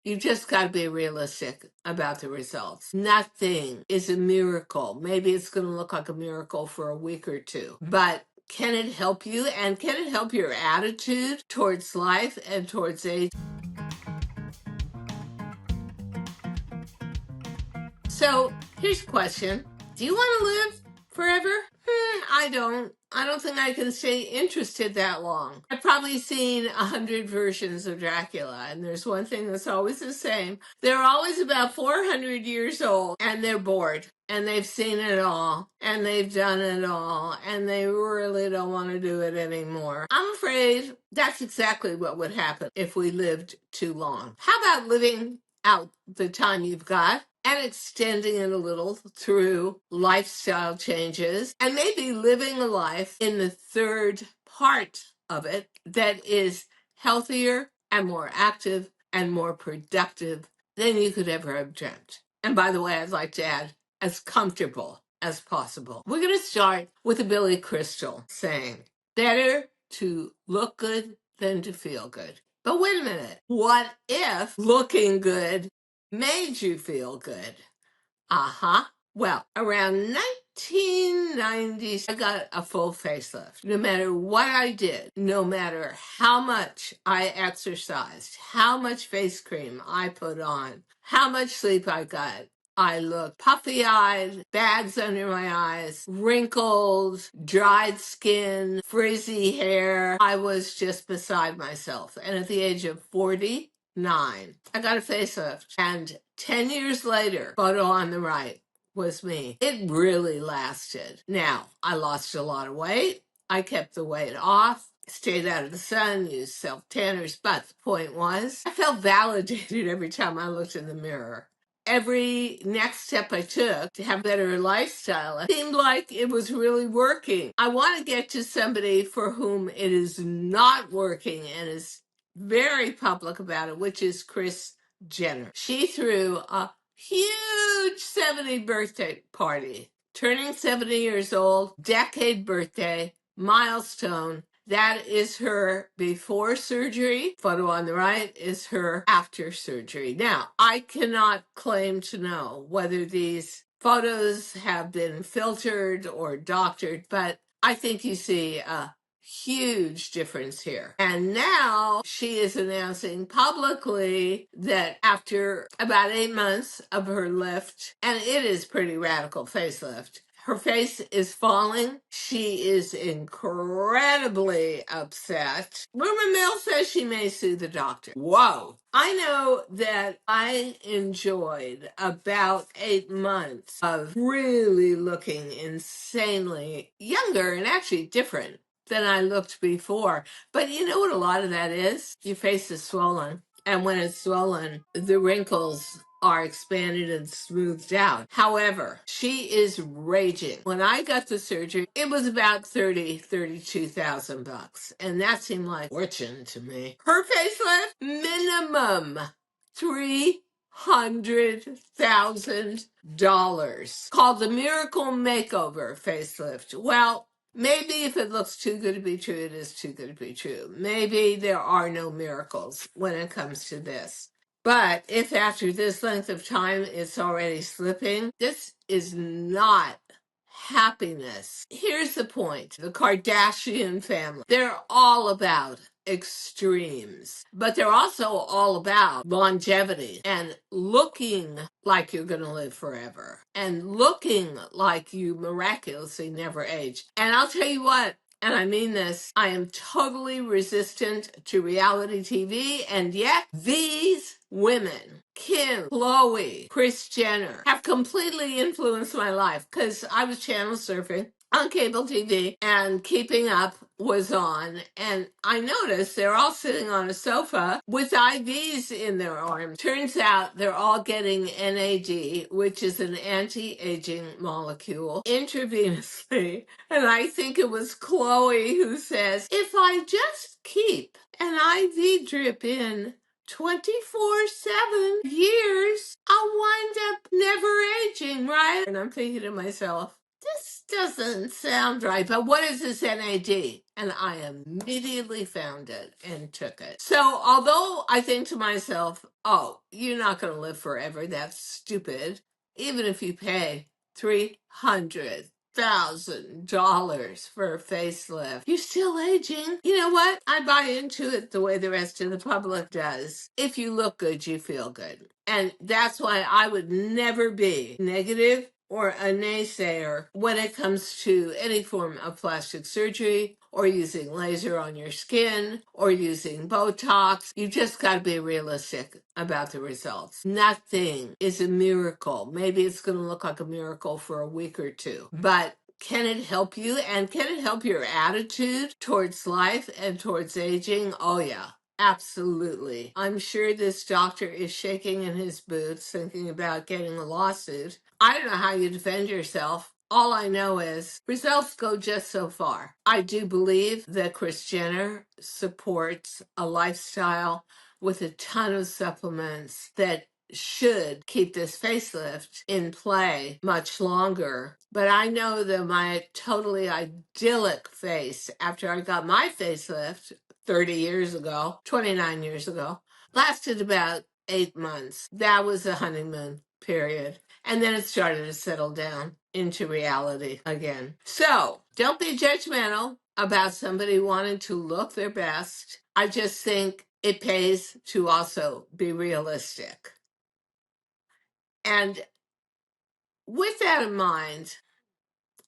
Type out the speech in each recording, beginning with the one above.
You just got to be realistic about the results. Nothing is a miracle. Maybe it's going to look like a miracle for a week or two, but can it help you? And can it help your attitude towards life and towards age? So here's a question. Do you want to live forever? I don't. I don't think I can stay interested that long. I've probably seen 100 versions of Dracula, and there's one thing that's always the same. They're always about 400 years old, and they're bored, and they've seen it all, and they've done it all, and they really don't want to do it anymore. I'm afraid that's exactly what would happen if we lived too long. How about living out the time you've got and extending it a little through lifestyle changes and maybe living a life in the third part of it that is healthier and more active and more productive than you could ever have dreamt. And by the way, I'd like to add, as comfortable as possible. We're going to start with a Billy Crystal saying, better to look good than to feel good. But wait a minute. What if looking good made you feel good? Uh-huh. Well, around 1990, I got a full facelift. No matter what I did, no matter how much I exercised, how much face cream I put on, how much sleep I got, I looked puffy-eyed, bags under my eyes, wrinkled, dried skin, frizzy hair. I was just beside myself. And at the age of 49, I got a facelift. And 10 years later, photo on the right was me. It really lasted. Now, I lost a lot of weight. I kept the weight off, stayed out of the sun, used self-tanners. But the point was, I felt validated every time I looked in the mirror. Every next step I took to have a better lifestyle, it seemed like it was really working. I want to get to somebody for whom it is not working and is very public about it, which is Kris Jenner. She threw a huge 70th birthday party, turning 70 years old, decade birthday, milestone. That is her before surgery. Photo on the right is her after surgery. Now, I cannot claim to know whether these photos have been filtered or doctored, but I think you see a huge difference here. And now she is announcing publicly that after about 8 months of her lift, and it is pretty radical facelift, her face is falling. She is incredibly upset. Rumor mill says she may sue the doctor. Whoa. I know that I enjoyed about 8 months of really looking insanely younger and actually different than I looked before. But you know what a lot of that is? Your face is swollen. And when it's swollen, the wrinkles are expanded and smoothed out. However, she is raging. When I got the surgery, it was about $32,000, and that seemed like fortune to me. Her facelift, minimum $300,000, called the Miracle Makeover facelift. Well, maybe if it looks too good to be true, it is too good to be true. Maybe there are no miracles when it comes to this. But if after this length of time it's already slipping, this is not happiness. Here's the point. The Kardashian family, they're all about extremes, but they're also all about longevity and looking like you're going to live forever and looking like you miraculously never age. And I'll tell you what, and I mean this, I am totally resistant to reality TV, and yet these women, Kim, Chloe, Kris Jenner, have completely influenced my life because I was channel surfing on cable TV and Keeping Up was on, and I noticed they're all sitting on a sofa with IVs in their arms. Turns out they're all getting NAD, which is an anti-aging molecule, intravenously. And I think it was Chloe who says, if I just keep an IV drip in 24/7 years, I'll wind up never aging, right? And I'm thinking to myself, this doesn't sound right, but what is this NAD? And I immediately found it and took it. So, although I think to myself, oh, you're not going to live forever, that's stupid, even if you pay $300,000 for a facelift, you're still aging. You know what? I buy into it the way the rest of the public does. If you look good, you feel good. And that's why I would never be negative or a naysayer when it comes to any form of plastic surgery or using laser on your skin or using Botox. You just got to be realistic about the results. Nothing is a miracle. Maybe it's going to look like a miracle for a week or two, but can it help you? And can it help your attitude towards life and towards aging? Oh, yeah. Absolutely. I'm sure this doctor is shaking in his boots thinking about getting a lawsuit. I don't know how you defend yourself. All I know is results go just so far. I do believe that Kris Jenner supports a lifestyle with a ton of supplements that should keep this facelift in play much longer. But I know that my totally idyllic face after I got my facelift 30 years ago, 29 years ago, lasted about 8 months. That was a honeymoon period. And then it started to settle down into reality again. So don't be judgmental about somebody wanting to look their best. I just think it pays to also be realistic. And with that in mind,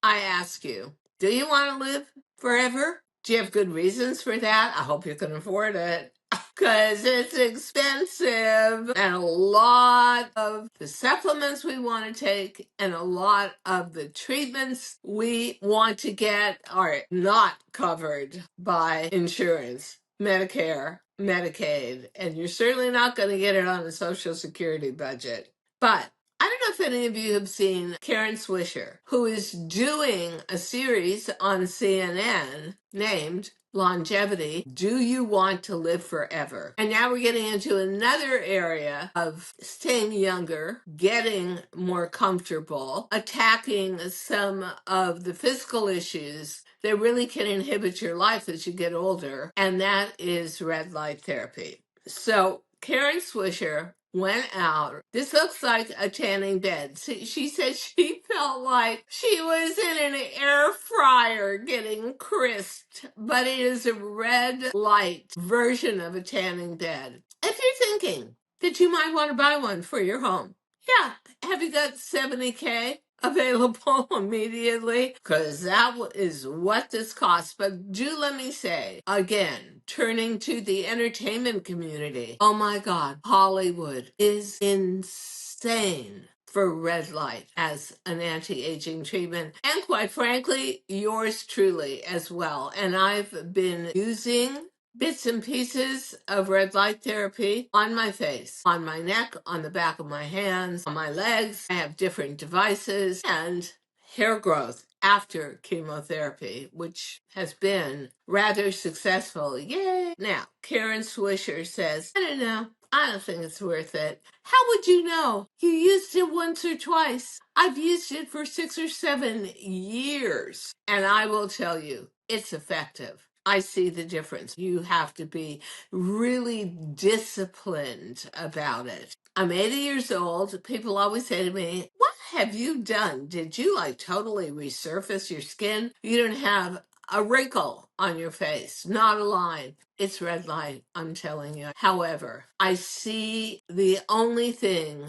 I ask you, do you want to live forever? Do you have good reasons for that? I hope you can afford it. Because it's expensive, and a lot of the supplements we want to take and a lot of the treatments we want to get are not covered by insurance, Medicare, Medicaid, and you're certainly not going to get it on a Social Security budget. But I don't know if any of you have seen Karen Swisher, who is doing a series on CNN named Longevity. Do you want to live forever? And now we're getting into another area of staying younger, getting more comfortable, attacking some of the physical issues that really can inhibit your life as you get older, and that is red light therapy. So Karen Swisher went out. This looks like a tanning bed. She said she felt like she was in an air fryer getting crisped, but it is a red light version of a tanning bed. If you're thinking that you might want to buy one for your home, yeah, have you got 70K available immediately? Because that is what this costs. But do let me say, again, turning to the entertainment community, oh my God, Hollywood is insane for red light as an anti-aging treatment. And quite frankly, yours truly as well. And I've been using bits and pieces of red light therapy on my face, on my neck, on the back of my hands, on my legs. I have different devices and hair growth after chemotherapy, which has been rather successful. Yay! Now, Karen Swisher says, I don't know. I don't think it's worth it. How would you know? You used it once or twice. I've used it for 6 or 7 years. And I will tell you, it's effective. I see the difference. You have to be really disciplined about it. I'm 80 years old. People always say to me, what have you done? Did you like totally resurface your skin? You don't have a wrinkle on your face, not a line. It's red light, I'm telling you. However, I see the only thing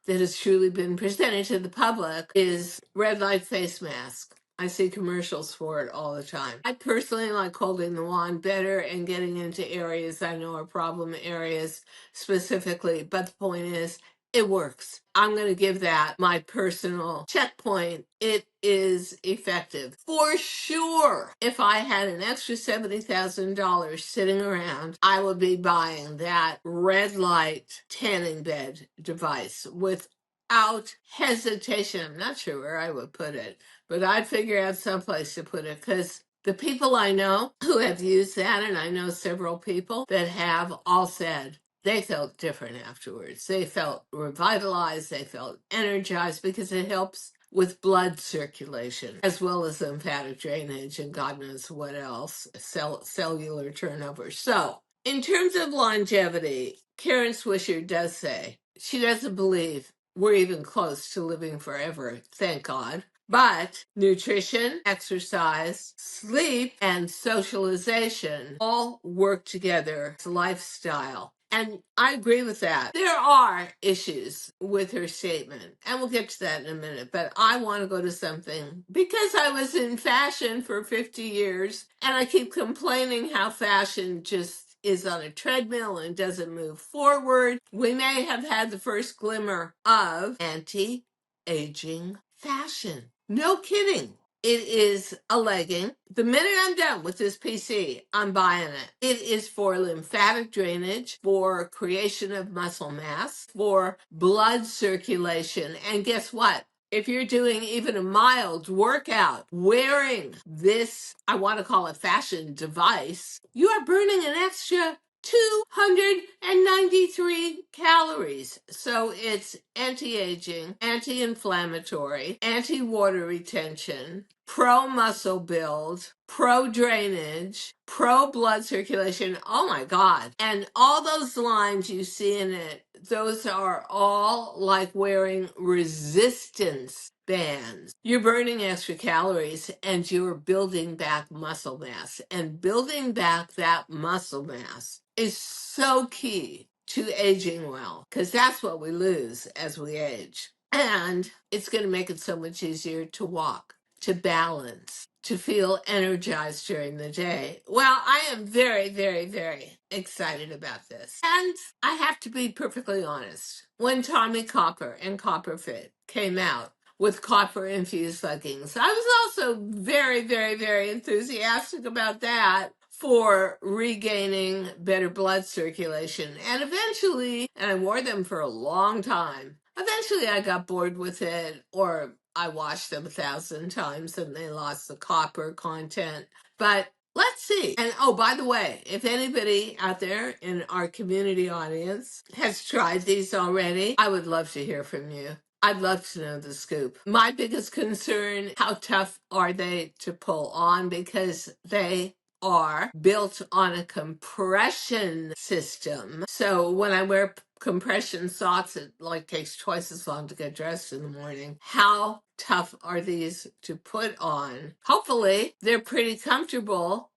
that has truly been presented to the public is red light face mask. I see commercials for it all the time. I personally like holding the wand better and getting into areas I know are problem areas specifically. But the point is, it works. I'm going to give that my personal checkpoint. It is effective. For sure, if I had an extra $70,000 sitting around, I would be buying that red light tanning bed device without hesitation. I'm not sure where I would put it, but I'd figure out someplace to put it because the people I know who have used that, and I know several people that have, all said they felt different afterwards. They felt revitalized. They felt energized because it helps with blood circulation, as well as lymphatic drainage and God knows what else, cellular turnover. So, in terms of longevity, Karen Swisher does say she doesn't believe we're even close to living forever, thank God. But nutrition, exercise, sleep, and socialization all work together as a lifestyle. And I agree with that. There are issues with her statement, and we'll get to that in a minute. But I want to go to something because I was in fashion for 50 years, and I keep complaining how fashion just is on a treadmill and doesn't move forward. We may have had the first glimmer of anti-aging fashion. No kidding. It is a legging. The minute I'm done with this PC, I'm buying it. It is for lymphatic drainage, for creation of muscle mass, for blood circulation. And guess what? If you're doing even a mild workout wearing this, I want to call it fashion device, you are burning an extra 293 calories. So it's anti-aging, anti-inflammatory, anti-water retention, pro-muscle build, pro-drainage, pro-blood circulation. Oh my God. And all those lines you see in it, those are all like wearing resistance bands. You're burning extra calories and you're building back muscle mass. And building back that muscle mass is so key to aging well, because that's what we lose as we age. And it's going to make it so much easier to walk, to balance, to feel energized during the day. Well, I am very, very, very excited about this. And I have to be perfectly honest. When Tommy Copper and Copper Fit came out with copper-infused leggings, I was also very, very, very enthusiastic about that for regaining better blood circulation. And eventually, and I wore them for a long time, eventually I got bored with it, or I washed them 1,000 times and they lost the copper content. But let's see. And oh, by the way, if anybody out there in our community audience has tried these already, I would love to hear from you. I'd love to know the scoop. My biggest concern, how tough are they to pull on? Because they are built on a compression system. So when I wear compression socks, it like takes twice as long to get dressed in the morning. How tough are these to put on? Hopefully they're pretty comfortable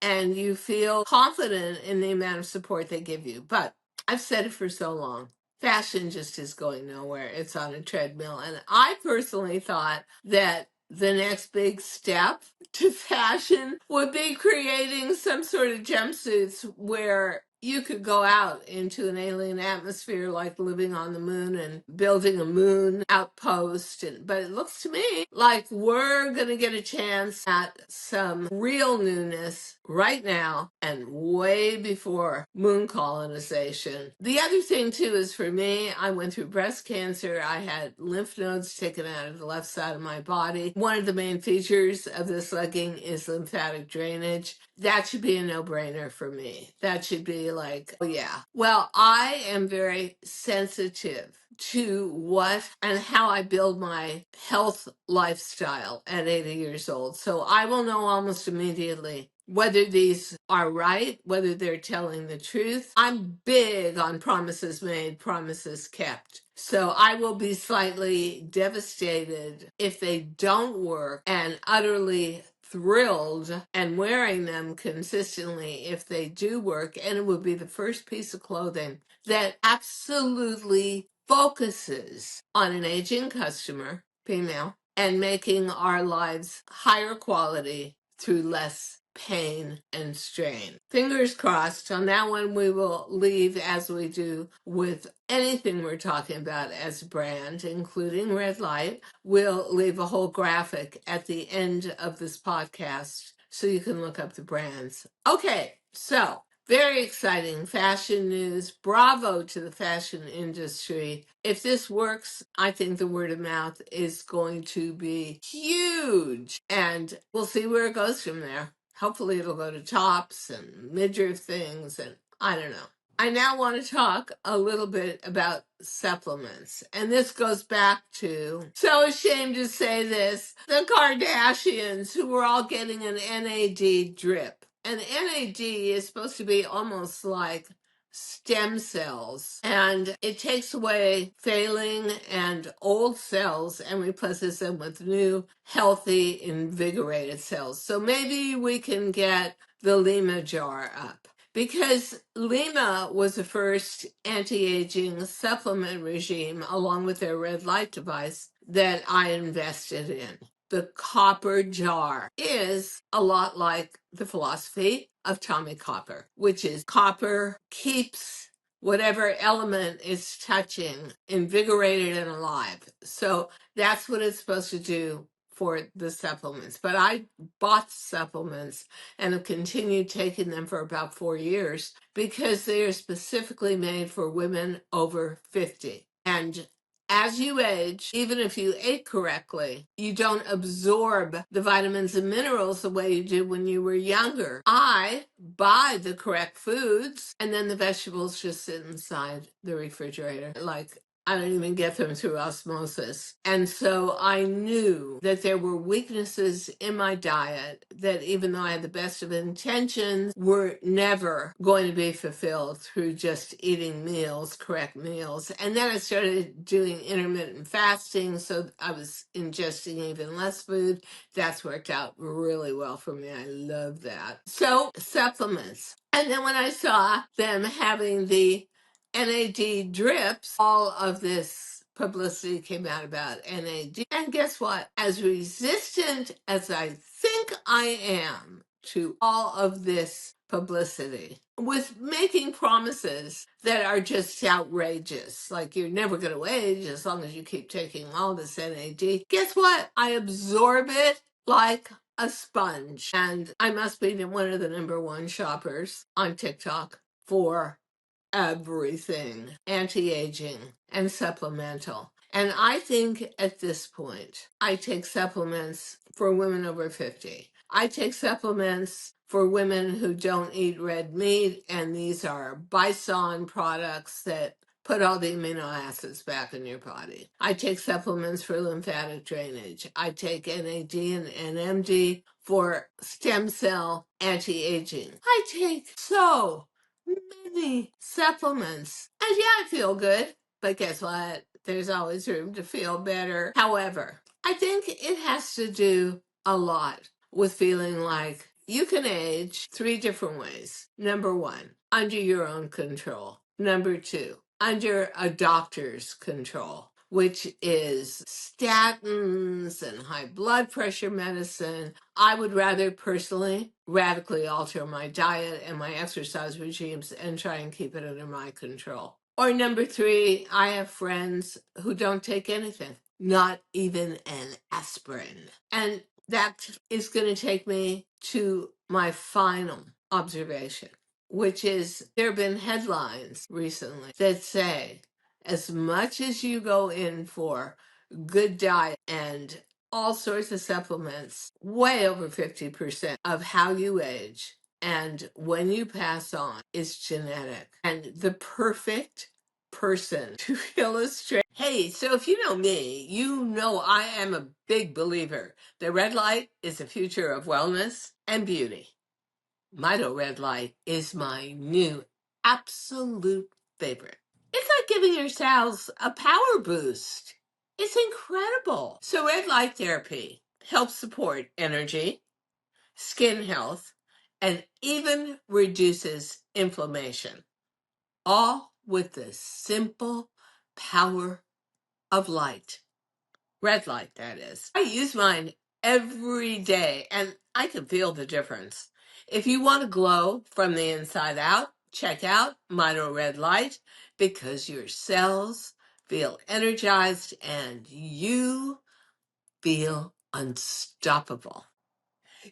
and you feel confident in the amount of support they give you. But I've said it for so long. Fashion just is going nowhere. It's on a treadmill. And I personally thought that the next big step to fashion would be creating some sort of jumpsuits where you could go out into an alien atmosphere like living on the moon and building a moon outpost. But it looks to me like we're going to get a chance at some real newness right now and way before moon colonization. The other thing too is for me, I went through breast cancer. I had lymph nodes taken out of the left side of my body. One of the main features of this legging is lymphatic drainage. That should be a no-brainer for me. That should be like, oh yeah. Well, I am very sensitive to what and how I build my health lifestyle at 80 years old. So I will know almost immediately whether these are right, whether they're telling the truth. I'm big on promises made, promises kept. So I will be slightly devastated if they don't work and utterly thrilled and wearing them consistently if they do work. And it would be the first piece of clothing that absolutely focuses on an aging customer, female, and making our lives higher quality through less pain and strain. Fingers crossed. On that one, we will leave as we do with anything we're talking about as a brand, including red light. We'll leave a whole graphic at the end of this podcast so you can look up the brands. Okay, so very exciting fashion news. Bravo to the fashion industry. If this works, I think the word of mouth is going to be huge. And we'll see where it goes from there. Hopefully it'll go to tops and midriff things and I don't know. I now want to talk a little bit about supplements. And this goes back to, so ashamed to say this, the Kardashians, who were all getting an NAD drip. And NAD is supposed to be almost like stem cells, and it takes away failing and old cells and replaces them with new, healthy, invigorated cells. So maybe we can get the Lima jar up, because Lima was the first anti-aging supplement regime, along with their red light device, that I invested in. The copper jar is a lot like the philosophy of Tommy Copper, which is copper keeps whatever element is touching invigorated and alive. So that's what it's supposed to do for the supplements. But I bought supplements and have continued taking them for about 4 years because they are specifically made for women over 50. And as you age, even if you ate correctly, you don't absorb the vitamins and minerals the way you did when you were younger. I buy the correct foods, and then the vegetables just sit inside the refrigerator. Like, I don't even get them through osmosis. And so I knew that there were weaknesses in my diet that, even though I had the best of intentions, were never going to be fulfilled through just eating meals, correct meals. And then I started doing intermittent fasting, so I was ingesting even less food. That's worked out really well for me. I love that. So, supplements. And then when I saw them having the NAD drips, all of this publicity came out about NAD. And guess what? As resistant as I think I am to all of this publicity, with making promises that are just outrageous, like you're never going to age as long as you keep taking all this NAD, guess what? I absorb it like a sponge. And I must be one of the number one shoppers on TikTok for everything anti-aging and supplemental. And I think at this point, I take supplements for women over 50. I take supplements for women who don't eat red meat, and these are Bison products that put all the amino acids back in your body. I take supplements for lymphatic drainage. I take NAD and NMD for stem cell anti-aging. I take so many supplements. And yeah, I feel good. But guess what? There's always room to feel better. However, I think it has to do a lot with feeling like you can age 3 different ways. Number one, under your own control. Number two, under a doctor's control, which is statins and high blood pressure medicine. I would rather personally radically alter my diet and my exercise regimes and try and keep it under my control. Or number three, I have friends who don't take anything, not even an aspirin. And that is going to take me to my final observation, which is there have been headlines recently that say, as much as you go in for good diet and all sorts of supplements, way over 50% of how you age and when you pass on is genetic. And the perfect person to illustrate. Hey, so if you know me, you know I am a big believer that red light is the future of wellness and beauty. Mito Red Light is my new absolute favorite. It's like giving your cells a power boost. It's incredible. So red light therapy helps support energy, skin health, and even reduces inflammation, all with the simple power of light. Red light, that is. I use mine every day, and I can feel the difference. If you want to glow from the inside out, check out Mito Red Light, because your cells feel energized and you feel unstoppable.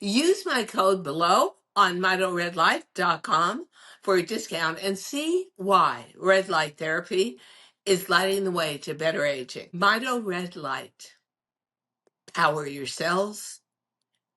Use my code below on mitoredlight.com for a discount and see why red light therapy is lighting the way to better aging. Mito Red Light. Power your cells,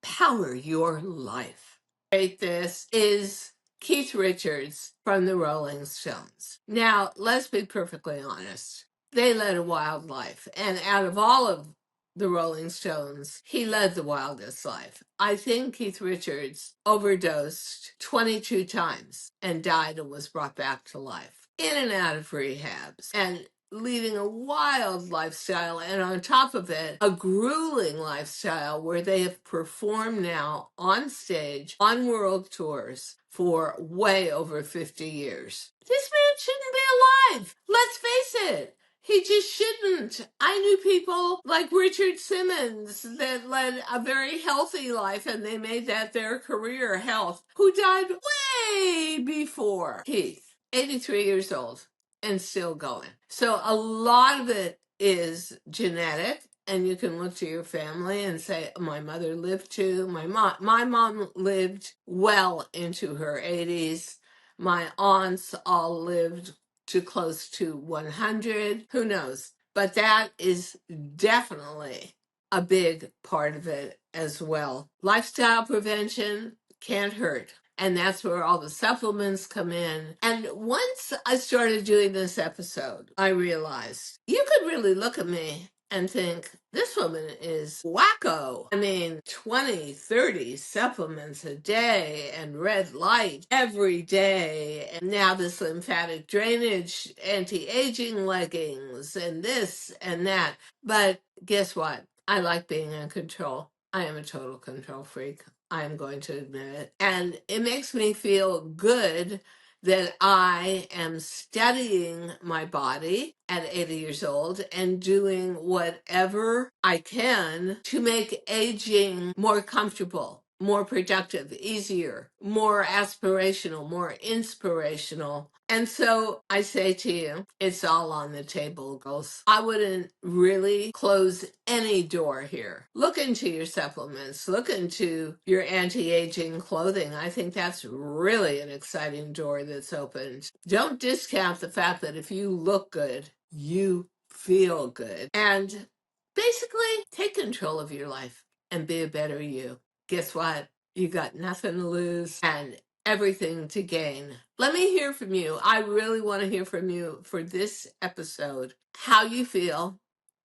power your life. This is Keith Richards from the Rolling Stones. Now, let's be perfectly honest. They led a wild life. And out of all of the Rolling Stones, he led the wildest life. I think Keith Richards overdosed 22 times and died and was brought back to life, in and out of rehabs, and leading a wild lifestyle, and on top of it, a grueling lifestyle where they have performed now on stage, on world tours for way over 50 years. This man shouldn't be alive. Let's face it. He just shouldn't. I knew people like Richard Simmons that led a very healthy life and they made that their career, health, who died way before Keith, 83 years old and still going. So a lot of it is genetic, and you can look to your family and say, my mother lived to, my mom lived well into her 80s. My aunts all lived to close to 100. Who knows? But that is definitely a big part of it as well. Lifestyle prevention can't hurt. And that's where all the supplements come in. And once I started doing this episode, I realized you could really look at me and think, this woman is wacko. I mean, 20, 30 supplements a day and red light every day. And now this lymphatic drainage, anti-aging leggings, and this and that. But guess what? I like being in control. I am a total control freak. I am going to admit it. And it makes me feel good that I am studying my body at 80 years old and doing whatever I can to make aging more comfortable, more productive, easier, more aspirational, more inspirational. And so I say to you, it's all on the table, girls. I wouldn't really close any door here. Look into your supplements, look into your anti-aging clothing. I think that's really an exciting door that's opened. Don't discount the fact that if you look good, you feel good. And basically, take control of your life and be a better you. Guess what? You got nothing to lose and everything to gain. Let me hear from you. I really want to hear from you for this episode. How you feel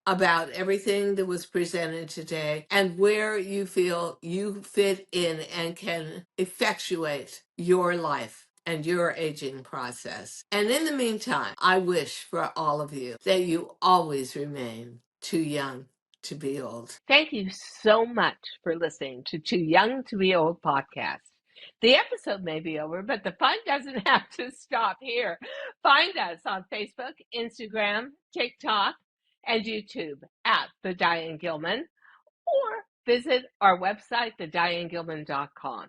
about everything that was presented today and where you feel you fit in and can effectuate your life and your aging process. And in the meantime, I wish for all of you that you always remain too young to be old. Thank you so much for listening to Too Young to Be Old podcast. The episode may be over, but the fun doesn't have to stop here. Find us on Facebook, Instagram, TikTok, and YouTube at The Diane Gilman, or visit our website, thedianegilman.com.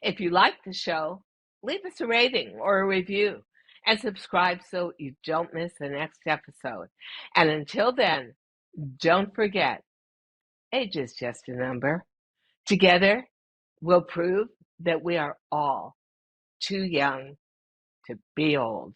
If you like the show, leave us a rating or a review and subscribe so you don't miss the next episode. And until then, don't forget, age is just a number. Together, we'll prove that we are all too young to be old.